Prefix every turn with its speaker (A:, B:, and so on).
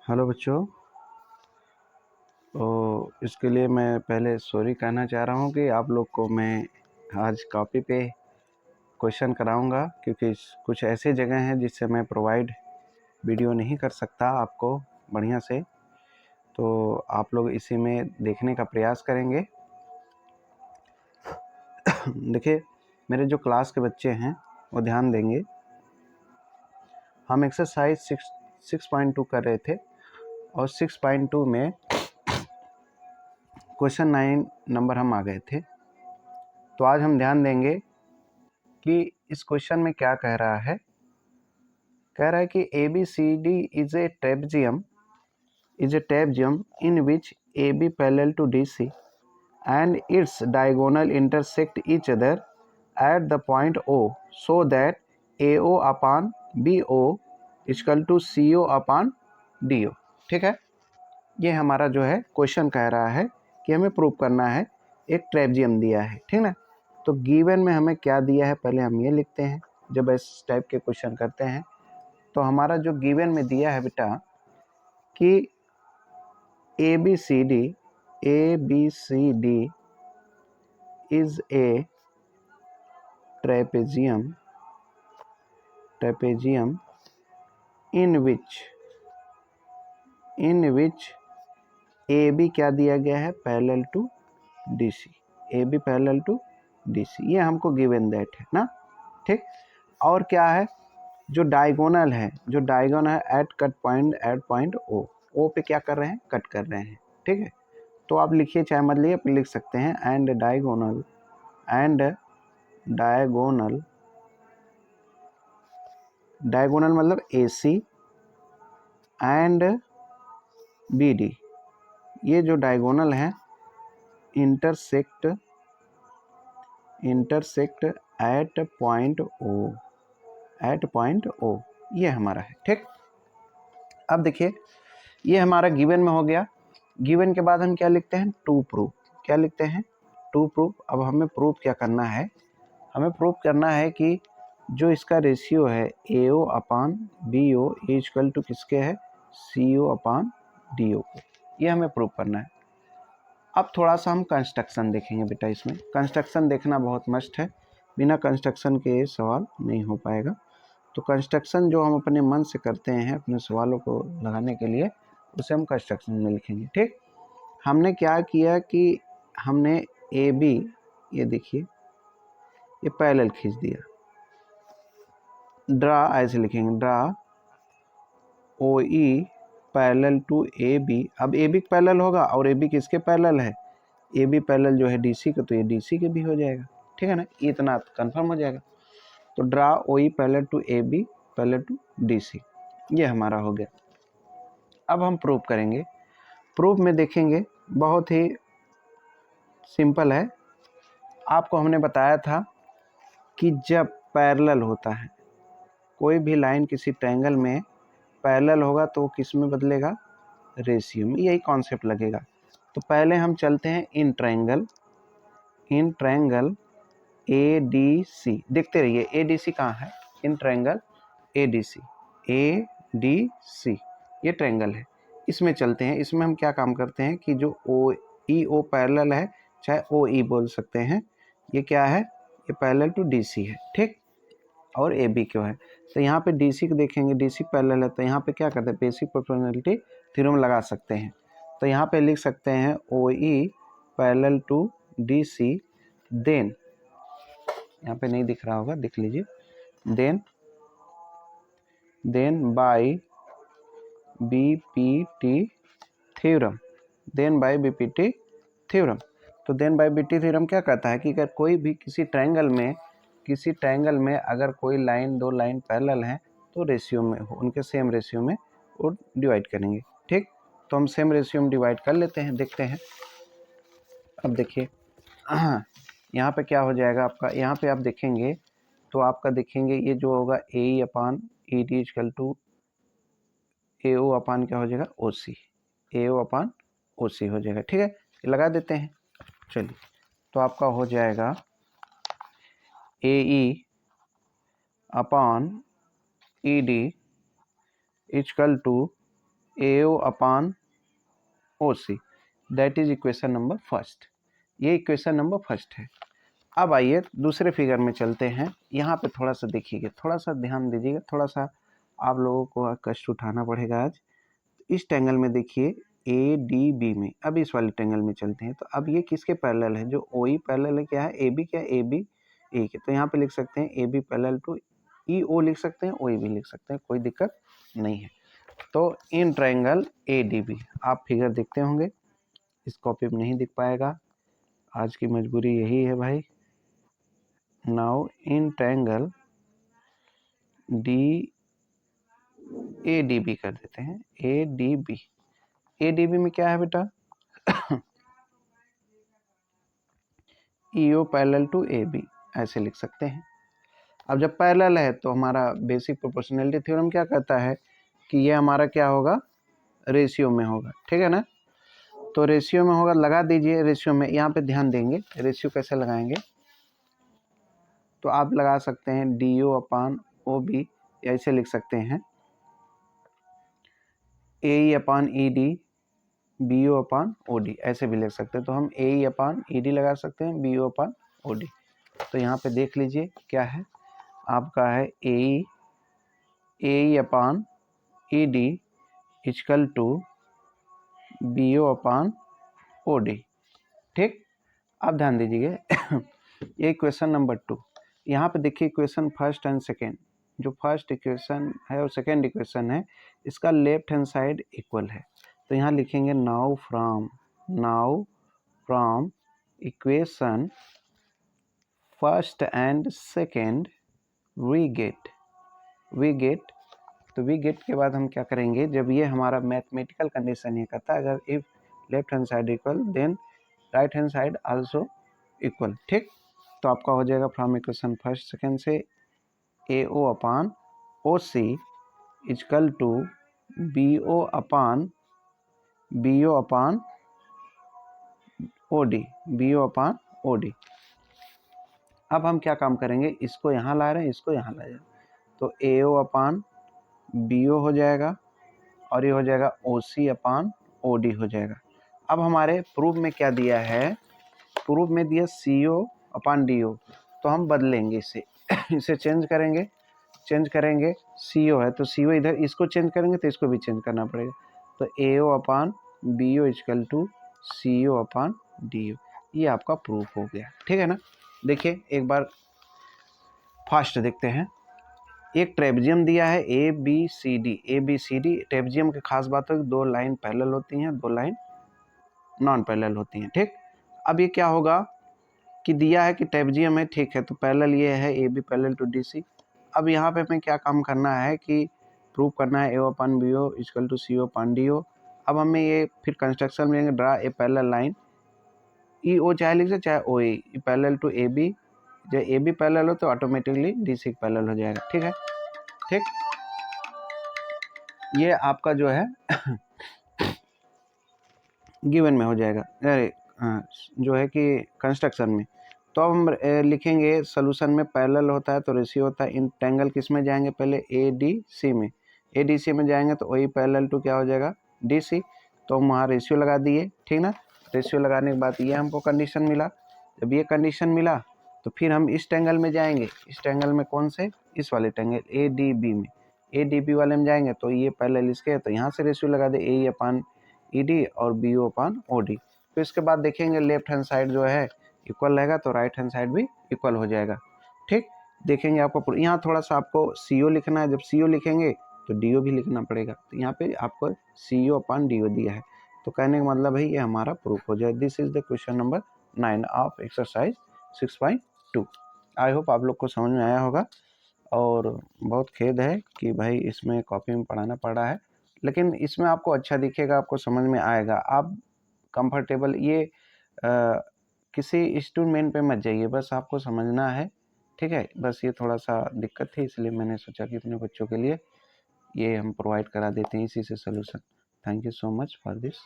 A: Hello बच्चों। तो इसके लिए मैं पहले सॉरी कहना चाह रहा हूँ कि आप लोग को मैं आज कॉपी पे क्वेश्चन कराऊंगा, क्योंकि कुछ ऐसे जगह हैं जिससे मैं प्रोवाइड वीडियो नहीं कर सकता आपको बढ़िया से। तो आप लोग इसी में देखने का प्रयास करेंगे। देखिए, मेरे जो क्लास के बच्चे हैं वो ध्यान देंगे। हम एक्सरसाइज 6.2 कर रहे थे और 6.2 में क्वेश्चन 9 नंबर हम आ गए थे। तो आज हम ध्यान देंगे कि इस क्वेश्चन में क्या कह रहा है। कह रहा है कि ABCD is a trapezium in which AB parallel to DC and its diagonal intersect each other at the point O, so that AO upon BO is equal to CO upon DO। ठीक है, ये हमारा जो है question कह रहा है कि हमें प्रूव करना है। एक ट्रेपेजियम दिया है, ठीक ना। तो गिवन में हमें क्या दिया है पहले हम ये लिखते हैं। जब इस टाइप के क्वेश्चन करते हैं तो हमारा जो गिवन में दिया है बेटा कि ABCD is a trapezium in which AB क्या दिया गया है, parallel to DC। AB parallel to DC, ये हमको गिवन दैट है ना। ठीक, और क्या है, जो डायगोनल है एट कट पॉइंट O पे क्या कर रहे हैं, कट कर रहे हैं। ठीक है, तो आप लिखिए, चाहे मत लिखिए, आप लिख सकते हैं एंड डायगोनल मतलब AC एंड BD, ये जो डायगोनल है इंटरसेक्ट एट पॉइंट O, ये हमारा है। ठीक, अब देखिए ये हमारा गिवन में हो गया। गिवन के बाद हम क्या लिखते हैं, टू प्रूफ। क्या लिखते हैं, टू प्रूफ। अब हमें प्रूफ क्या करना है, हमें प्रूफ करना है कि जो इसका रेशियो है AO upon BO equal to किसके है, CO अपान DO को, ये हमें प्रूफ करना है। अब थोड़ा सा हम कंस्ट्रक्शन देखेंगे बेटा। इसमें कंस्ट्रक्शन देखना बहुत मस्ट है, बिना कंस्ट्रक्शन के सवाल नहीं हो पाएगा। तो कंस्ट्रक्शन जो हम अपने मन से करते हैं अपने सवालों को लगाने के लिए, उसे हम कंस्ट्रक्शन में लिखेंगे। ठीक, हमने क्या किया कि हमने AB, ये देखिए ये पैरेलल खींच दिया, ड्रा ऐसे लिखेंगे, draw OE parallel to AB। अब AB पैरेलल होगा और AB किसके पैरेलल है, AB पैरेलल जो है DC का, तो ये DC के भी हो जाएगा। ठीक है ना, इतना कंफर्म हो जाएगा। तो draw OE parallel to AB parallel to DC, ये हमारा हो गया। अब हम प्रूफ करेंगे। प्रूफ में देखेंगे बहुत ही सिंपल है। आपको हमने बताया था कि जब पैरेलल होता है, कोई भी लाइन किसी ट्रायंगल में पैरेलल होगा तो किस में बदलेगा, रेशियो में। यही कॉन्सेप्ट लगेगा। तो पहले हम चलते हैं इन ट्रायंगल ADC, देखते रहिए ADC कहाँ है, इन ट्रायंगल ADC ये ट्रायंगल है, इसमें चलते हैं। इसमें हम क्या काम करते हैं कि जो OEO पैरेलल है, चाहे OE बोल सकते हैं, ये क्या है, ये पैरेलल टू DC है। ठीक, और AB क्यों है, तो यहाँ पे DC को देखेंगे, DC पैरेलल है, तो यहाँ पे क्या करते हैं, बेसिक प्रोपोर्शनैलिटी थ्योरम लगा सकते हैं। तो यहाँ पे लिख सकते हैं OE parallel to DC, then यहाँ पे नहीं दिख रहा होगा, दिख लीजिए, देन बाय BPT थ्योरम, तो देन बाय BPT थ्योरम क्या कहता है कि अगर कोई भी किसी ट्रायंगल में अगर कोई लाइन, दो लाइन पैरेलल हैं तो रेशियो में, उनके सेम रेशियो में वो डिवाइड करेंगे। ठीक, तो हम सेम रेशियो में डिवाइड कर लेते हैं, देखते हैं। अब देखिए यहाँ पे क्या हो जाएगा आपका, यहाँ पे आप देखेंगे तो आपका देखेंगे ये जो होगा AE upon ED equal to AO upon क्या हो जाएगा, AO अपान OC हो जाएगा। ठीक है, ये लगा देते हैं। चलिए, तो आपका हो जाएगा AE upon ED equal to AO upon OC, that is equation number first. ये इक्वेशन नंबर फर्स्ट है। अब आइए दूसरे फिगर में चलते हैं। यहाँ पे थोड़ा सा देखिएगा, थोड़ा सा ध्यान दीजिएगा, थोड़ा सा आप लोगों को कष्ट उठाना पड़ेगा आज। इस ट्रायंगल में देखिए ADB में, अब इस वाले ट्रायंगल में चलते हैं। तो अब ये किसके पैरेलल है? जो OE पैरेलल है, क्या है? AB, क्या AB A के। तो यहाँ पे लिख सकते हैं AB पैरेलल टू EO लिख सकते हैं, OE भी लिख सकते हैं, कोई दिक्कत नहीं है। तो इन ट्रायंगल ADB, आप फिगर देखते होंगे, इस कॉपी में नहीं दिख पाएगा, आज की मजबूरी यही है भाई। नाउ इन ट्रायंगल ADB कर देते हैं, ADB में क्या है बेटा? EO पैरेलल टू AB, ऐसे लिख सकते हैं। अब जब पैरेलल है तो हमारा बेसिक प्रोपोर्शनैलिटी थ्योरम क्या कहता है कि ये हमारा क्या होगा? रेशियो में होगा, ठीक है ना? तो रेशियो में होगा, लगा दीजिए रेशियो में। यहाँ पे ध्यान देंगे रेशियो कैसे लगाएंगे, तो आप लगा सकते हैं DO अपान OB, ऐसे लिख सकते हैं AE upon ED, BO upon OD, ऐसे भी लिख सकते हैं। तो हम AE अपान ED लगा सकते हैं, BO अपान OD। तो यहाँ पे देख लीजिए क्या है आपका, है AE upon ED equal to BO upon OD, ठीक। अब ध्यान दीजिए ये इक्वेशन नंबर 2। यहाँ पे देखिए इक्वेशन फर्स्ट एंड सेकेंड, जो फर्स्ट इक्वेशन है और सेकेंड इक्वेशन है, इसका लेफ्ट हैंड साइड इक्वल है। तो यहाँ लिखेंगे now from equation first and second we get, तो वी गेट के बाद हम क्या करेंगे, जब ये हमारा मैथमेटिकल कंडीशन ये कहता है अगर if left hand side equal then right hand side also equal, ठीक। तो आपका हो जाएगा फ्रॉम इक्वेशन फर्स्ट सेकेंड से AO upon OC equal to BO upon OD। अब हम क्या काम करेंगे, इसको यहाँ ला रहे हैं, इसको यहाँ ला जाए, तो AO अपान BO हो जाएगा और ये हो जाएगा OC अपान OD हो जाएगा। अब हमारे प्रूफ में क्या दिया है? प्रूफ में दिया CO अपान DO, तो हम बदलेंगे इसे इसे चेंज करेंगे CO है तो CO इधर, इसको चेंज करेंगे तो इसको भी चेंज करना पड़ेगा। तो AO upon BO equal to CO upon DO, ये आपका प्रूफ हो गया, ठीक है ना। देखिए एक बार फास्ट देखते हैं। एक ट्रेपेजियम दिया है ABCD। ट्रेपेजियम की खास बात है कि 2 लाइन पैरेलल होती हैं, 2 लाइन नॉन पैरेलल होती हैं, ठीक। अब ये क्या होगा कि दिया है कि ट्रेपेजियम है, ठीक है, तो पैरेलल ये है AB पैरेलल टू DC। अब यहाँ पे हमें क्या काम करना है कि प्रूव करना है AO upon BO equal to CO upon DO। अब हमें ये फिर कंस्ट्रक्शन में draw a parallel line, EO चाहे लिख चाहे OE पैरेलल टू AB, जब AB पैरेलल हो तो ऑटोमेटिकली DC पैरेलल हो जाएगा, ठीक है, ठीक। ये आपका जो है गिवन में हो जाएगा, अरे जो है कि कंस्ट्रक्शन में। तो अब हम लिखेंगे सोल्यूशन में पैरेलल होता है तो रेशियो होता है, इन ट्रायंगल किस में जाएंगे, पहले ADC में, ADC में जाएंगे तो OE पैरेलल टू क्या हो जाएगा, DC। तो हम वहाँ रेशियो लगा दिए, ठीक ना। रेशियो लगाने के बाद ये हमको कंडीशन मिला। जब ये कंडीशन मिला तो फिर हम इस ट्रायंगल में जाएंगे, इस ट्रायंगल में कौन से, इस वाले ट्रायंगल ADB में, ADB वाले में जाएंगे तो ये पैरेलल इसके है, तो यहाँ से रेशियो लगा दे AE अपान ED और BO अपान OD। फिर इसके बाद देखेंगे लेफ्ट हैंड साइड जो है इक्वल रहेगा तो राइट हैंड साइड भी इक्वल हो जाएगा, ठीक। देखेंगे आपको यहाँ थोड़ा सा आपको CO लिखना है, जब CO लिखेंगे तो DO भी लिखना पड़ेगा। तो यहाँ पे आपको CO अपान DO दिया है, तो कहने का मतलब है ये हमारा प्रूफ हो जाए। This is the question number 9 of exercise 6.2। I hope आप लोग को समझ में आया होगा, और बहुत खेद है कि भाई इसमें कॉपी में पढ़ाना पड़ रहा है, लेकिन इसमें आपको अच्छा दिखेगा, आपको समझ में आएगा, आप कंफर्टेबल, ये किसी इंस्ट्रूमेंट पे मत जाइए, बस आपको समझना है, ठीक है। बस ये थोड़ा सा दिक्कत थी, इसलिए मैंने सोचा कि अपने बच्चों के लिए ये हम प्रोवाइड करा देते हैं इसी से solution. Thank you so much for this.